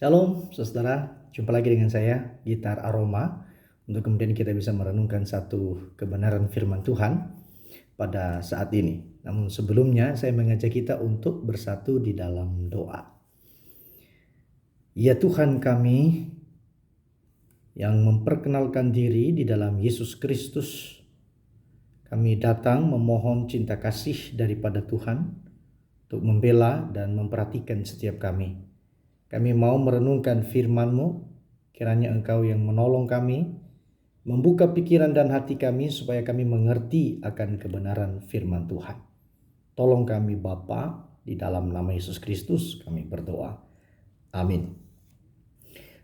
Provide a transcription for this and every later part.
Shalom saudara, jumpa lagi dengan saya Gitar Aroma untuk kemudian kita bisa merenungkan satu kebenaran firman Tuhan pada saat ini. Namun sebelumnya saya mengajak kita untuk bersatu di dalam doa. Ya Tuhan kami yang memperkenalkan diri di dalam Yesus Kristus, kami datang memohon cinta kasih daripada Tuhan untuk membela dan memperhatikan setiap kami. Kami mau merenungkan firman-Mu, kiranya Engkau yang menolong kami, membuka pikiran dan hati kami supaya kami mengerti akan kebenaran firman Tuhan. Tolong kami Bapa, di dalam nama Yesus Kristus kami berdoa. Amin.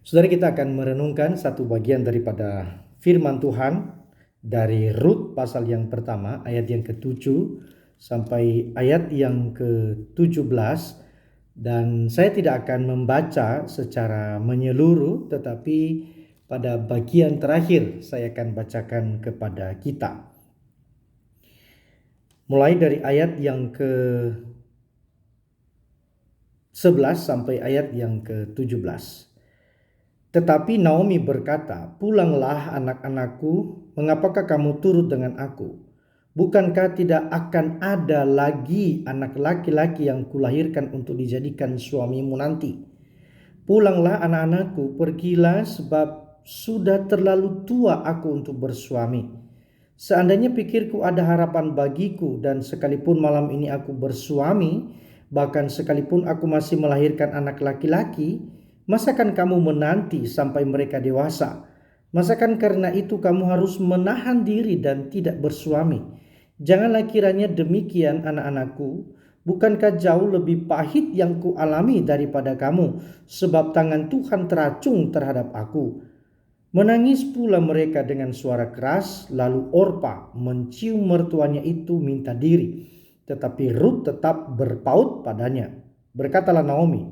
Saudara, kita akan merenungkan satu bagian daripada firman Tuhan dari Rut pasal yang pertama, ayat yang ke-7 sampai ayat yang ke-17. Dan saya tidak akan membaca secara menyeluruh, tetapi pada bagian terakhir saya akan bacakan kepada kita. Mulai dari ayat yang ke-11 sampai ayat yang ke-17. Tetapi Naomi berkata, "Pulanglah anak-anakku, mengapakah kamu turut dengan aku? Bukankah tidak akan ada lagi anak laki-laki yang kulahirkan untuk dijadikan suamimu nanti? Pulanglah anak-anakku, pergilah sebab sudah terlalu tua aku untuk bersuami. Seandainya pikirku ada harapan bagiku dan sekalipun malam ini aku bersuami, bahkan sekalipun aku masih melahirkan anak laki-laki, masakan kamu menanti sampai mereka dewasa? Masakan karena itu kamu harus menahan diri dan tidak bersuami? Janganlah kiranya demikian anak-anakku. Bukankah jauh lebih pahit yang kualami daripada kamu, sebab tangan Tuhan teracung terhadap aku." Menangis pula mereka dengan suara keras, lalu Orpa mencium mertuanya itu minta diri. Tetapi Rut tetap berpaut padanya. Berkatalah Naomi,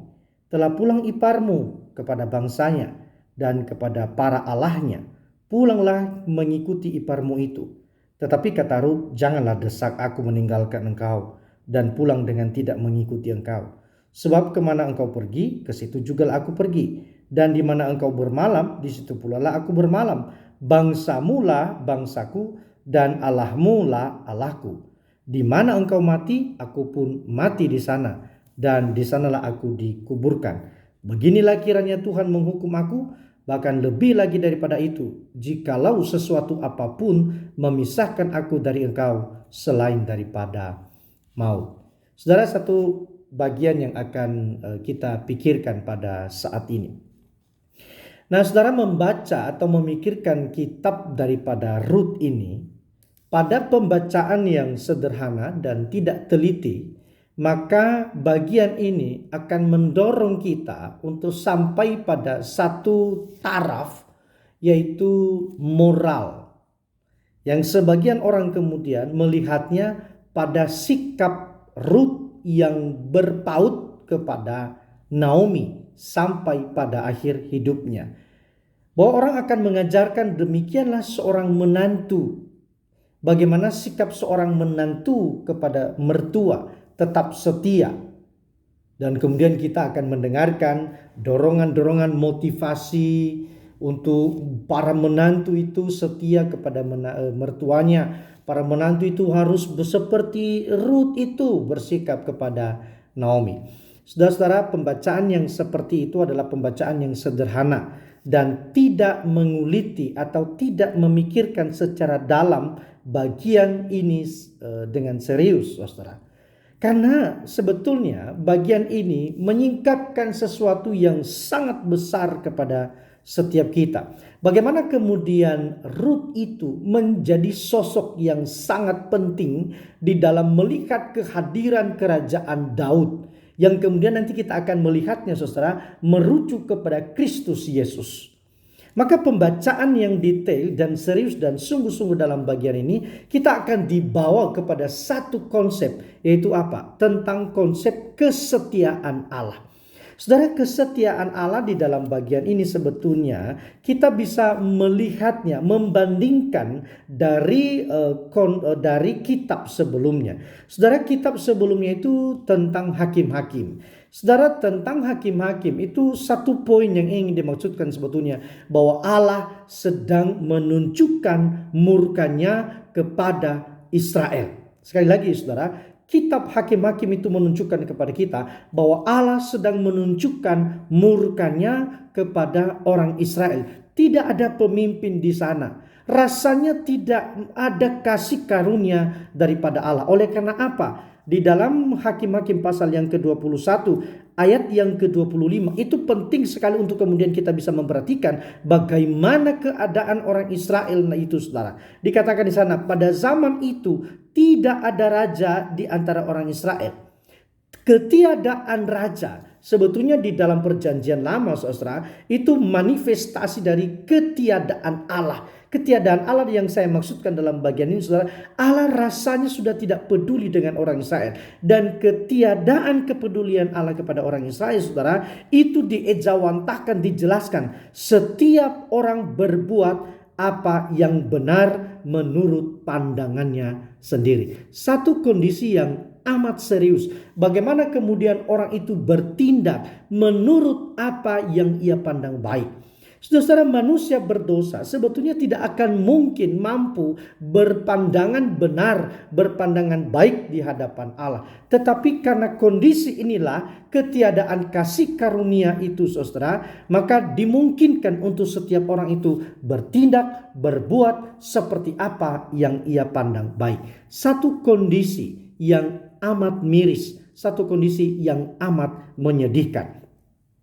"Telah pulang iparmu kepada bangsanya dan kepada para allahnya. Pulanglah mengikuti iparmu itu." Tetapi kata Rut, "Janganlah desak aku meninggalkan engkau dan pulang dengan tidak mengikuti engkau. Sebab kemana engkau pergi, ke situ juga aku pergi. Dan di mana engkau bermalam, di situ pula lah aku bermalam. Bangsamu lah bangsaku, dan Allahmu lah Allahku. Di mana engkau mati, aku pun mati di sana, dan di sanalah aku dikuburkan. Beginilah kiranya Tuhan menghukum aku, bahkan lebih lagi daripada itu, jikalau sesuatu apapun memisahkan aku dari engkau selain daripada maut." Saudara, satu bagian yang akan kita pikirkan pada saat ini. Nah, saudara membaca atau memikirkan kitab daripada Rut ini, pada pembacaan yang sederhana dan tidak teliti, maka bagian ini akan mendorong kita untuk sampai pada satu taraf, yaitu moral, yang sebagian orang kemudian melihatnya pada sikap Rut yang berpaut kepada Naomi sampai pada akhir hidupnya. Bahwa orang akan mengajarkan demikianlah seorang menantu. Bagaimana sikap seorang menantu kepada mertua, tetap setia. Dan kemudian kita akan mendengarkan dorongan-dorongan motivasi untuk para menantu itu setia kepada mertuanya. Para menantu itu harus seperti Rut itu bersikap kepada Naomi. Saudara-saudara, pembacaan yang seperti itu adalah pembacaan yang sederhana dan tidak menguliti atau tidak memikirkan secara dalam bagian ini dengan serius, saudara. Karena sebetulnya bagian ini menyingkapkan sesuatu yang sangat besar kepada setiap kita. Bagaimana kemudian Rut itu menjadi sosok yang sangat penting di dalam melihat kehadiran kerajaan Daud, yang kemudian nanti kita akan melihatnya, saudara, merujuk kepada Kristus Yesus. Maka pembacaan yang detail dan serius dan sungguh-sungguh dalam bagian ini, kita akan dibawa kepada satu konsep, yaitu apa? Tentang konsep kesetiaan Allah. Saudara, kesetiaan Allah di dalam bagian ini sebetulnya kita bisa melihatnya, membandingkan dari kitab sebelumnya. Saudara, kitab sebelumnya itu tentang hakim-hakim. Saudara, tentang hakim-hakim itu satu poin yang ingin dimaksudkan sebetulnya, bahwa Allah sedang menunjukkan murkanya kepada Israel. Sekali lagi saudara, kitab hakim-hakim itu menunjukkan kepada kita bahwa Allah sedang menunjukkan murkanya kepada orang Israel. Tidak ada pemimpin di sana. Rasanya tidak ada kasih karunia daripada Allah. Oleh karena apa? Di dalam Hakim-Hakim pasal yang ke-21 ayat yang ke-25 itu penting sekali untuk kemudian kita bisa memperhatikan bagaimana keadaan orang Israel itu saudara. Dikatakan di sana, pada zaman itu tidak ada raja di antara orang Israel. Ketiadaan raja sebetulnya di dalam perjanjian lama saudara itu manifestasi dari ketiadaan Allah. Ketiadaan Allah yang saya maksudkan dalam bagian ini saudara, Allah rasanya sudah tidak peduli dengan orang Israel. Dan ketiadaan kepedulian Allah kepada orang Israel saudara, itu diejawantahkan, dijelaskan. Setiap orang berbuat apa yang benar menurut pandangannya sendiri. Satu kondisi yang amat serius. Bagaimana kemudian orang itu bertindak menurut apa yang ia pandang baik. Saudara, manusia berdosa sebetulnya tidak akan mungkin mampu berpandangan benar, berpandangan baik di hadapan Allah. Tetapi karena kondisi inilah, ketiadaan kasih karunia itu saudara, maka dimungkinkan untuk setiap orang itu bertindak, berbuat seperti apa yang ia pandang baik. Satu kondisi yang amat miris, satu kondisi yang amat menyedihkan.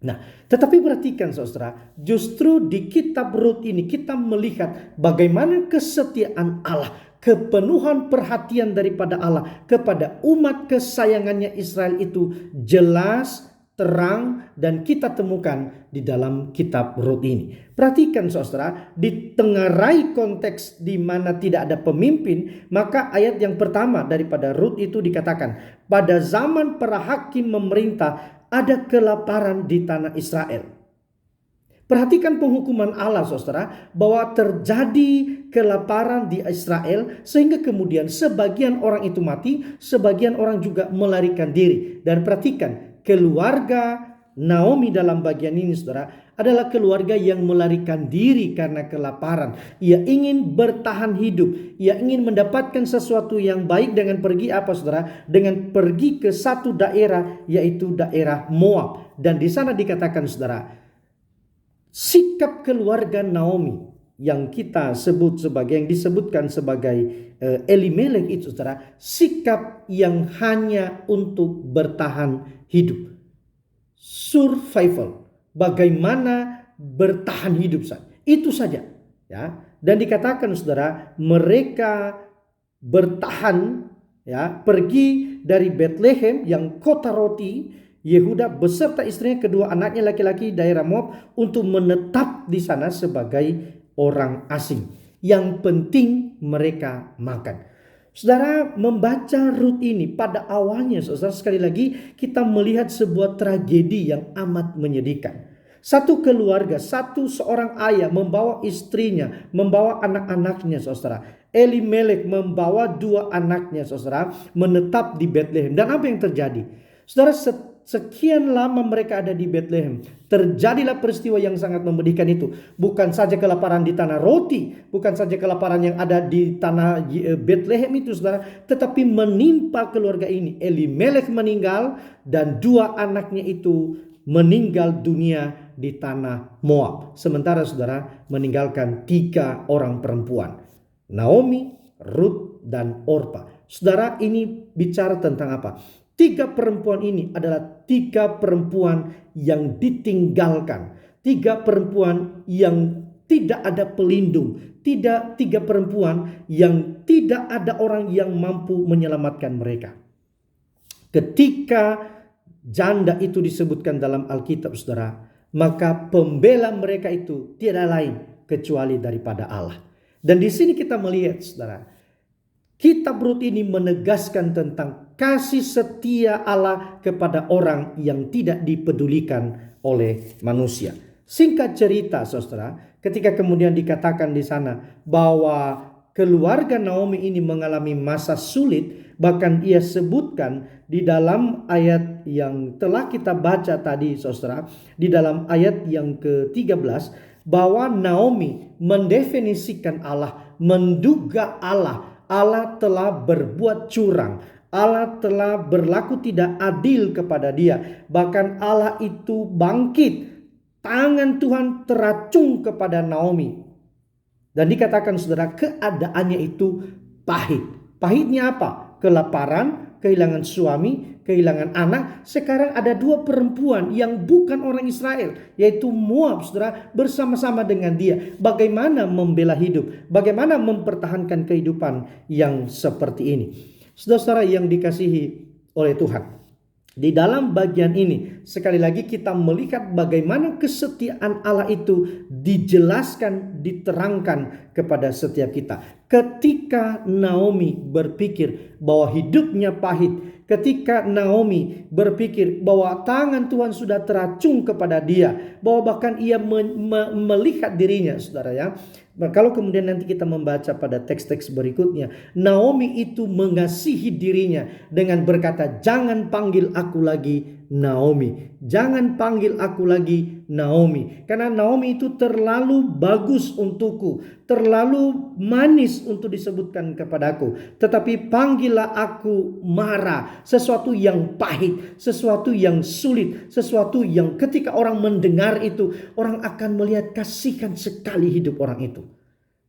Nah, tetapi perhatikan saudara, justru di kitab Rut ini kita melihat bagaimana kesetiaan Allah, kepenuhan perhatian daripada Allah kepada umat kesayangannya Israel itu jelas, terang, dan kita temukan di dalam kitab Rut ini. Perhatikan saudara, di tengahrai konteks di mana tidak ada pemimpin, maka ayat yang pertama daripada Rut itu dikatakan, pada zaman para hakim memerintah ada kelaparan di tanah Israel. Perhatikan penghukuman Allah saudara, bahwa terjadi kelaparan di Israel sehingga kemudian sebagian orang itu mati, sebagian orang juga melarikan diri. Dan perhatikan, keluarga Naomi dalam bagian ini saudara adalah keluarga yang melarikan diri karena kelaparan. Ia ingin bertahan hidup, ia ingin mendapatkan sesuatu yang baik dengan pergi apa saudara? Dengan pergi ke satu daerah, yaitu daerah Moab. Dan di sana dikatakan saudara, sikap keluarga Naomi yang kita sebut sebagai, yang disebutkan sebagai Elimelek itu saudara, sikap yang hanya untuk bertahan hidup. Survival, bagaimana bertahan hidup saja, itu saja ya. Dan dikatakan saudara, mereka bertahan ya, pergi dari Bethlehem yang kota roti Yehuda beserta istrinya, kedua anaknya laki-laki daerah Moab, untuk menetap di sana sebagai orang asing. Yang penting mereka makan. Saudara, membaca Rut ini pada awalnya saudara, sekali lagi kita melihat sebuah tragedi yang amat menyedihkan. Satu keluarga, seorang ayah membawa istrinya, membawa anak-anaknya saudara. Elimelek membawa dua anaknya saudara, menetap di Bethlehem. Dan apa yang terjadi? Saudara, sekian lama mereka ada di Bethlehem, terjadilah peristiwa yang sangat memedihkan itu. Bukan saja kelaparan di tanah roti, bukan saja kelaparan yang ada di tanah Bethlehem itu saudara, tetapi menimpa keluarga ini. Elimelek meninggal dan dua anaknya itu meninggal dunia di tanah Moab. Sementara saudara meninggalkan 3 orang perempuan, Naomi, Rut, dan Orpa. Saudara, ini bicara tentang apa? 3 perempuan ini adalah 3 perempuan yang ditinggalkan. 3 perempuan yang tidak ada pelindung. 3 perempuan yang tidak ada orang yang mampu menyelamatkan mereka. Ketika janda itu disebutkan dalam Alkitab saudara, maka pembela mereka itu tidak lain kecuali daripada Allah. Dan di sini kita melihat saudara, kitab Rut ini menegaskan tentang kasih setia Allah kepada orang yang tidak dipedulikan oleh manusia. Singkat cerita saudara, ketika kemudian dikatakan di sana bahwa keluarga Naomi ini mengalami masa sulit, Bahkan ia sebutkan di dalam ayat yang telah kita baca tadi, saudara, di dalam ayat yang ke-13, bahwa Naomi mendefinisikan Allah, menduga Allah telah berbuat curang, Allah telah berlaku tidak adil kepada dia. Bahkan Allah itu bangkit, tangan Tuhan teracung kepada Naomi. Dan dikatakan saudara, keadaannya itu pahit. Pahitnya apa? Kelaparan, kehilangan suami, kehilangan anak. Sekarang ada dua perempuan yang bukan orang Israel, yaitu Moab, saudara, bersama-sama dengan dia. Bagaimana membela hidup? Bagaimana mempertahankan kehidupan yang seperti ini? Saudara-saudara yang dikasihi oleh Tuhan, di dalam bagian ini sekali lagi kita melihat bagaimana kesetiaan Allah itu dijelaskan, diterangkan kepada setiap kita. Ketika Naomi berpikir bahwa hidupnya pahit, ketika Naomi berpikir bahwa tangan Tuhan sudah teracung kepada dia, bahwa bahkan ia melihat dirinya, saudara ya. Kalau kemudian nanti kita membaca pada teks-teks berikutnya, Naomi itu mengasihi dirinya dengan berkata, jangan panggil aku lagi Naomi, jangan panggil aku lagi Naomi, karena Naomi itu terlalu bagus untukku, terlalu manis untuk disebutkan kepadaku. Tetapi panggillah aku Mara, sesuatu yang pahit, sesuatu yang sulit, sesuatu yang ketika orang mendengar itu, orang akan melihat kasihan sekali hidup orang itu.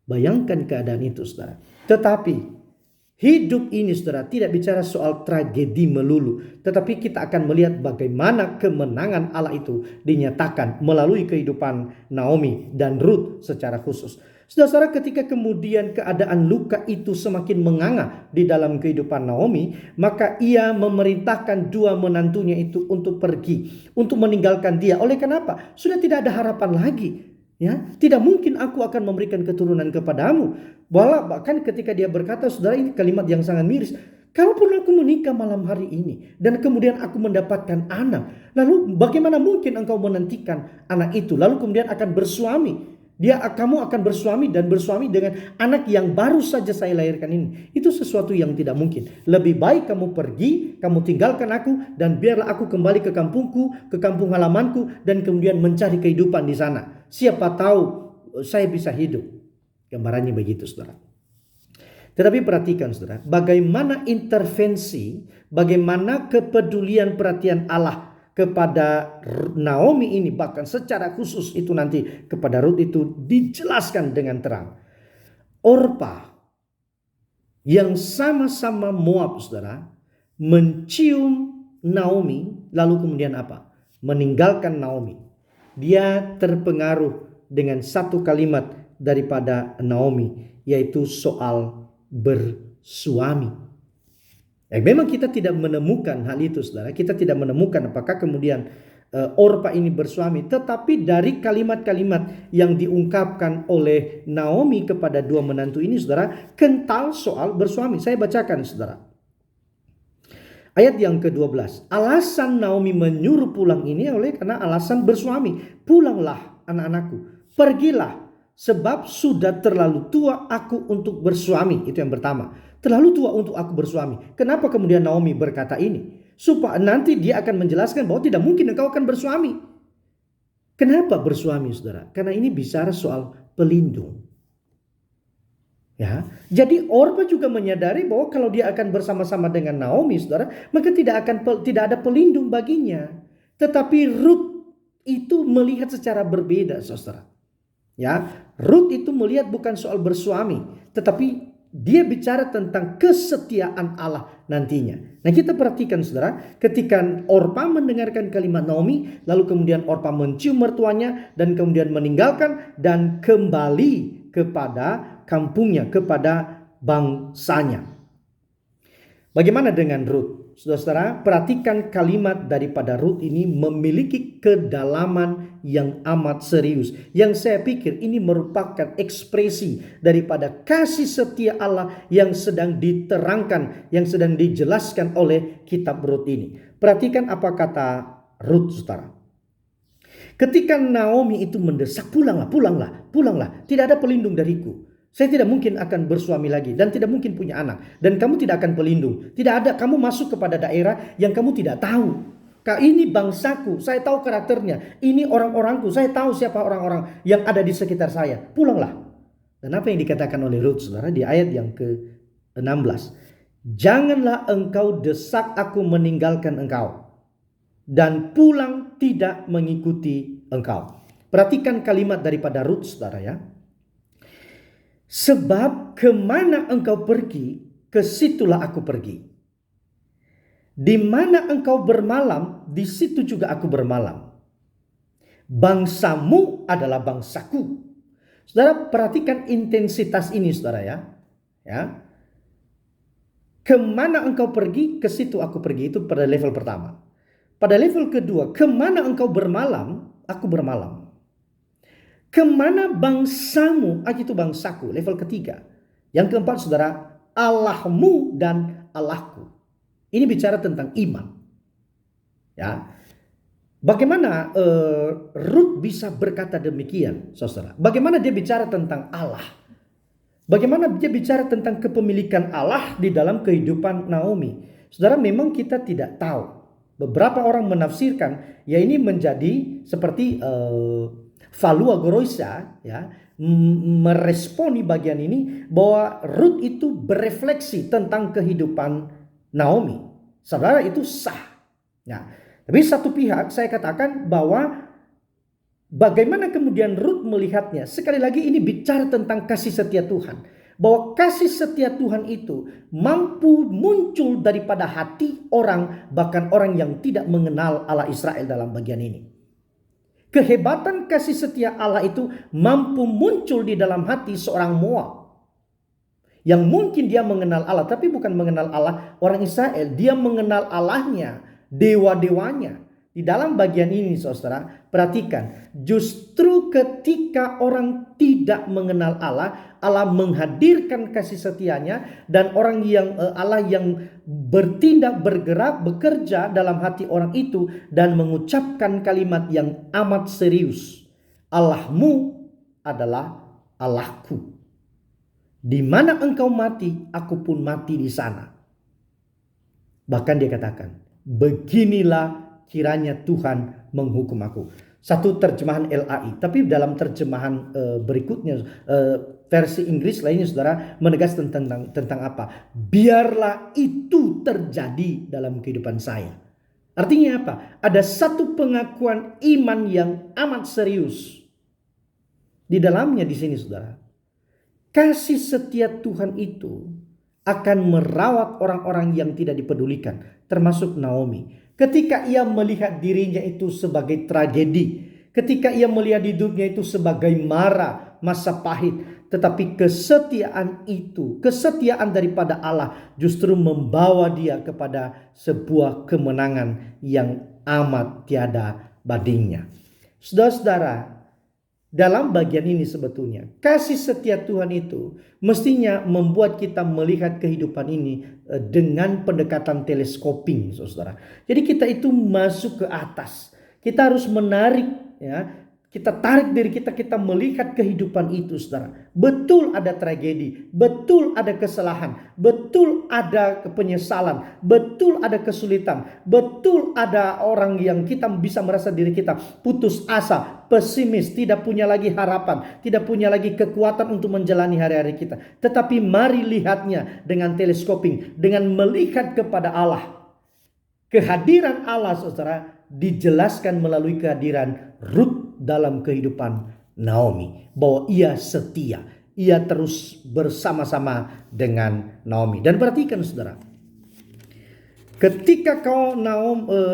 Bayangkan keadaan itu, saudara. Tetapi hidup ini, saudara, tidak bicara soal tragedi melulu, tetapi kita akan melihat bagaimana kemenangan Allah itu dinyatakan melalui kehidupan Naomi dan Ruth secara khusus. Saudara-saudara, ketika kemudian keadaan luka itu semakin menganga di dalam kehidupan Naomi, maka ia memerintahkan dua menantunya itu untuk pergi, untuk meninggalkan dia. Oleh kenapa? Sudah tidak ada harapan lagi. Ya, tidak mungkin aku akan memberikan keturunan kepadamu. Bahkan ketika dia berkata, saudara, ini kalimat yang sangat miris. Kalaupun aku menikah malam hari ini dan kemudian aku mendapatkan anak, lalu bagaimana mungkin engkau menantikan anak itu lalu kemudian akan bersuami? Kamu akan bersuami dan bersuami dengan anak yang baru saja saya lahirkan ini. Itu sesuatu yang tidak mungkin. Lebih baik kamu pergi, kamu tinggalkan aku, dan biarlah aku kembali ke kampungku, ke kampung halamanku, dan kemudian mencari kehidupan di sana. Siapa tahu saya bisa hidup. Gambarannya begitu, saudara. Tetapi perhatikan, saudara, bagaimana intervensi, bagaimana kepedulian perhatian Allah kepada Naomi ini, bahkan secara khusus itu nanti kepada Ruth itu dijelaskan dengan terang. Orpa yang sama-sama Moab, saudara, mencium Naomi, lalu kemudian apa? Meninggalkan Naomi. Dia terpengaruh dengan satu kalimat daripada Naomi, yaitu soal bersuami. Memang kita tidak menemukan hal itu, saudara. Kita tidak menemukan apakah kemudian Orpa ini bersuami. Tetapi dari kalimat-kalimat yang diungkapkan oleh Naomi kepada dua menantu ini, saudara, kental soal bersuami. Saya bacakan, saudara. Ayat yang ke-12. Alasan Naomi menyuruh pulang ini karena alasan bersuami. Pulanglah anak-anakku, pergilah, sebab sudah terlalu tua aku untuk bersuami. Itu yang pertama. Terlalu tua untuk aku bersuami. Kenapa kemudian Naomi berkata ini? Supaya nanti dia akan menjelaskan bahwa tidak mungkin engkau akan bersuami. Kenapa bersuami, saudara? Karena ini bicara soal pelindung. Ya, jadi Orpa juga menyadari bahwa kalau dia akan bersama-sama dengan Naomi, saudara, maka tidak ada pelindung baginya. Tetapi Ruth itu melihat secara berbeda, saudara. Ya, Ruth itu melihat bukan soal bersuami, tetapi dia bicara tentang kesetiaan Allah nantinya. Nah, kita perhatikan, saudara, ketika Orpa mendengarkan kalimat Naomi, lalu kemudian Orpa mencium mertuanya dan kemudian meninggalkan dan kembali kepada kampungnya, kepada bangsanya. Bagaimana dengan Ruth? Saudara-saudara, perhatikan kalimat daripada Ruth ini memiliki kedalaman yang amat serius. Yang saya pikir ini merupakan ekspresi daripada kasih setia Allah yang sedang diterangkan, yang sedang dijelaskan oleh kitab Ruth ini. Perhatikan apa kata Ruth, saudara. Ketika Naomi itu mendesak, pulanglah, pulanglah, pulanglah. Tidak ada pelindung dariku. Saya tidak mungkin akan bersuami lagi dan tidak mungkin punya anak. Dan kamu tidak akan pelindung. Tidak ada, kamu masuk kepada daerah yang kamu tidak tahu. Ini bangsaku, saya tahu karakternya. Ini orang-orangku, saya tahu siapa orang-orang yang ada di sekitar saya. Pulanglah. Dan apa yang dikatakan oleh Ruth, saudara, di ayat yang ke-16. Janganlah engkau desak aku meninggalkan engkau, dan pulang tidak mengikuti engkau. Perhatikan kalimat daripada Ruth, saudara ya. Sebab kemana engkau pergi, ke situlah aku pergi. Di mana engkau bermalam, di situ juga aku bermalam. Bangsamu adalah bangsaku. Saudara, perhatikan intensitas ini, saudara ya. Ya. Kemana engkau pergi, ke situ aku pergi. Itu pada level pertama. Pada level kedua, kemana engkau bermalam, aku bermalam. Kemana bangsamu, itu bangsaku. Level ketiga. Yang keempat, saudara, Allahmu dan Allahku. Ini bicara tentang iman. Ya, bagaimana Ruth bisa berkata demikian, saudara? Bagaimana dia bicara tentang Allah? Bagaimana dia bicara tentang kepemilikan Allah di dalam kehidupan Naomi? Saudara, memang kita tidak tahu. Beberapa orang menafsirkan, ya ini menjadi seperti Valua Goroisa, ya, meresponi bagian ini bahwa Ruth itu berefleksi tentang kehidupan Naomi. Saudara, itu sah. Nah, tapi satu pihak saya katakan bahwa bagaimana kemudian Ruth melihatnya. Sekali lagi ini bicara tentang kasih setia Tuhan. Bahwa kasih setia Tuhan itu mampu muncul daripada hati orang, bahkan orang yang tidak mengenal Allah Israel dalam bagian ini. Kehebatan kasih setia Allah itu mampu muncul di dalam hati seorang Moab. Yang mungkin dia mengenal Allah, tapi bukan mengenal Allah orang Israel. Dia mengenal Allahnya, dewa-dewanya. Di dalam bagian ini, saudara, perhatikan. Justru ketika orang tidak mengenal Allah, Allah menghadirkan kasih setianya. Dan orang yang Allah yang bertindak, bergerak, bekerja dalam hati orang itu. Dan mengucapkan kalimat yang amat serius. Allahmu adalah Allahku. Di mana engkau mati, aku pun mati di sana. Bahkan dia katakan, beginilah kiranya Tuhan menghukum aku. Satu terjemahan LAI. Tapi dalam terjemahan berikutnya, versi Inggris lainnya, saudara, menegaskan tentang apa? Biarlah itu terjadi dalam kehidupan saya. Artinya apa? Ada satu pengakuan iman yang amat serius di dalamnya di sini, saudara. Kasih setia Tuhan itu akan merawat orang-orang yang tidak dipedulikan, termasuk Naomi. Ketika ia melihat dirinya itu sebagai tragedi, ketika ia melihat hidupnya itu sebagai mara, masa pahit, tetapi kesetiaan itu, kesetiaan daripada Allah justru membawa dia kepada sebuah kemenangan yang amat tiada bandingnya. Saudara-saudara, dalam bagian ini sebetulnya kasih setia Tuhan itu mestinya membuat kita melihat kehidupan ini dengan pendekatan teleskoping, saudara. Jadi kita itu masuk ke atas. Kita harus menarik, ya. Kita tarik diri kita melihat kehidupan itu, saudara. Betul ada tragedi, betul ada kesalahan, betul ada penyesalan, betul ada kesulitan, betul ada orang yang kita bisa merasa diri kita putus asa, pesimis, tidak punya lagi harapan, tidak punya lagi kekuatan untuk menjalani hari-hari kita. Tetapi mari lihatnya dengan teleskoping, dengan melihat kepada Allah. Kehadiran Allah, saudara, dijelaskan melalui kehadiran Ruth dalam kehidupan Naomi. Bahwa ia setia, ia terus bersama-sama dengan Naomi. Dan perhatikan, saudara, ketika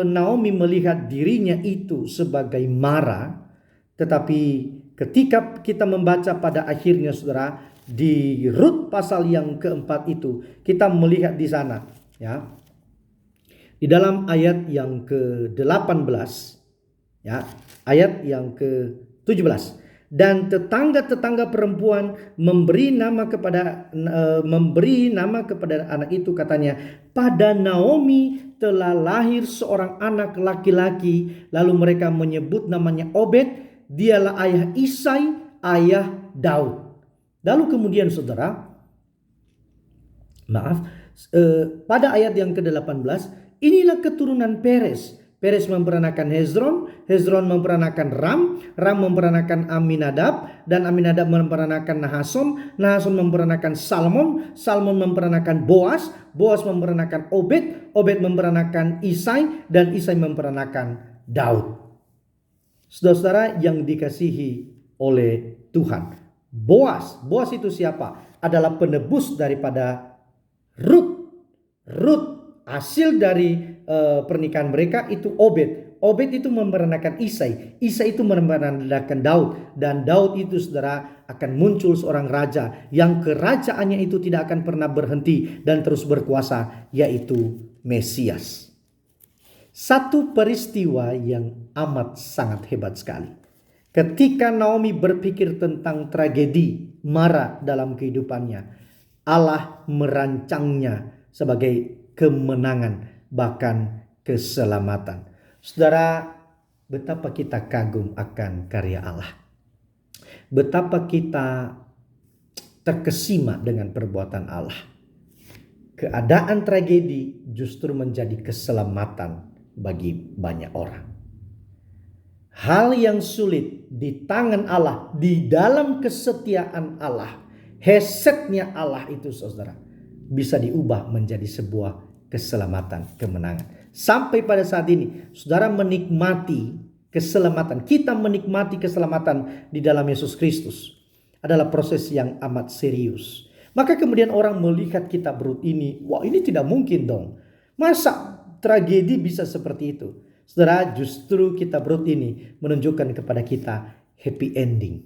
Naomi melihat dirinya itu sebagai mara, tetapi ketika kita membaca pada akhirnya, saudara, di Rut pasal yang keempat itu, kita melihat di sana, ya, di dalam ayat yang ke-18, ya, ayat yang ke-17. Dan tetangga-tetangga perempuan memberi nama kepada anak itu, katanya, pada Naomi telah lahir seorang anak laki-laki. Lalu mereka menyebut namanya Obed. Dialah ayah Isai, ayah Daud. Lalu kemudian saudara, pada ayat yang ke-18, inilah keturunan Peres. Peres memperanakan Hezron, Hezron memperanakan Ram, Ram memperanakan Aminadab, dan Aminadab memperanakan Nahason, Nahason memperanakan Salmon, Salmon memperanakan Boas, Boas memperanakan Obed, Obed memperanakan Isai, dan Isai memperanakan Daud. Saudara-saudara yang dikasihi oleh Tuhan, Boas itu siapa? Adalah penebus daripada Rut hasil dari pernikahan mereka itu Obed. Obed itu memperanakan Isai. Isai itu memperanakan Daud. Dan Daud itu saudara akan muncul seorang raja yang kerajaannya itu tidak akan pernah berhenti dan terus berkuasa, yaitu Mesias. Satu peristiwa yang amat sangat hebat sekali. Ketika Naomi berpikir tentang tragedi Mara dalam kehidupannya, Allah merancangnya sebagai kemenangan, bahkan keselamatan. Saudara, betapa kita kagum akan karya Allah. Betapa kita terkesima dengan perbuatan Allah. Keadaan tragedi justru menjadi keselamatan bagi banyak orang. Hal yang sulit di tangan Allah, di dalam kesetiaan Allah, hesetnya Allah itu saudara, bisa diubah menjadi sebuah keselamatan, kemenangan. Sampai pada saat ini, saudara menikmati keselamatan. Kita menikmati keselamatan di dalam Yesus Kristus adalah proses yang amat serius. Maka kemudian orang melihat kitab Rut ini, wah ini tidak mungkin dong. Masa tragedi bisa seperti itu? Saudara, justru kitab Rut ini menunjukkan kepada kita happy ending.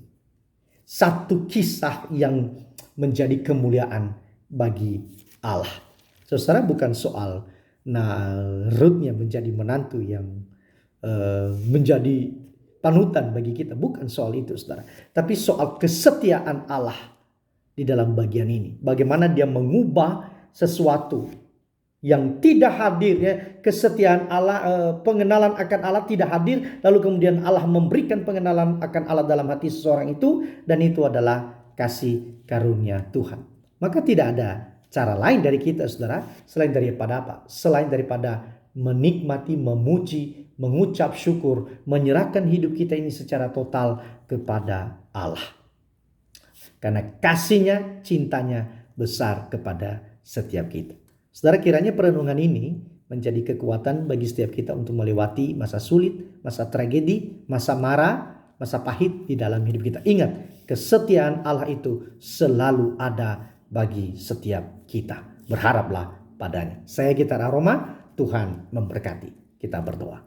Satu kisah yang menjadi kemuliaan bagi Allah. Saudara, bukan soal Rutnya menjadi menantu yang menjadi panutan bagi kita. Bukan soal itu saudara. Tapi soal kesetiaan Allah di dalam bagian ini. Bagaimana dia mengubah sesuatu yang tidak hadir, ya, kesetiaan Allah, pengenalan akan Allah tidak hadir, lalu kemudian Allah memberikan pengenalan akan Allah dalam hati seseorang itu, dan itu adalah kasih karunia Tuhan. Maka tidak ada cara lain dari kita saudara, selain daripada apa? Selain daripada menikmati, memuji, mengucap syukur, menyerahkan hidup kita ini secara total kepada Allah. Karena kasihnya, cintanya besar kepada setiap kita. Saudara, kiranya perenungan ini menjadi kekuatan bagi setiap kita untuk melewati masa sulit, masa tragedi, masa mara, masa pahit di dalam hidup kita. Ingat, kesetiaan Allah itu selalu ada bagi setiap kita. Berharaplah padanya. Saya Gitar Aroma, Tuhan memberkati. Kita berdoa.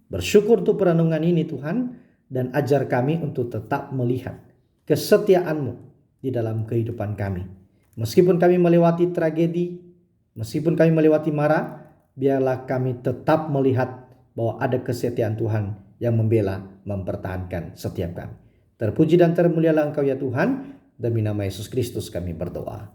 Bersyukur untuk perenungan ini Tuhan, dan ajar kami untuk tetap melihat kesetiaan-Mu di dalam kehidupan kami. Meskipun kami melewati tragedi, meskipun kami melewati mara, biarlah kami tetap melihat bahwa ada kesetiaan Tuhan yang membela, mempertahankan setiap kami. Terpuji dan termulialah Engkau ya Tuhan. Demi nama Yesus Kristus kami berdoa.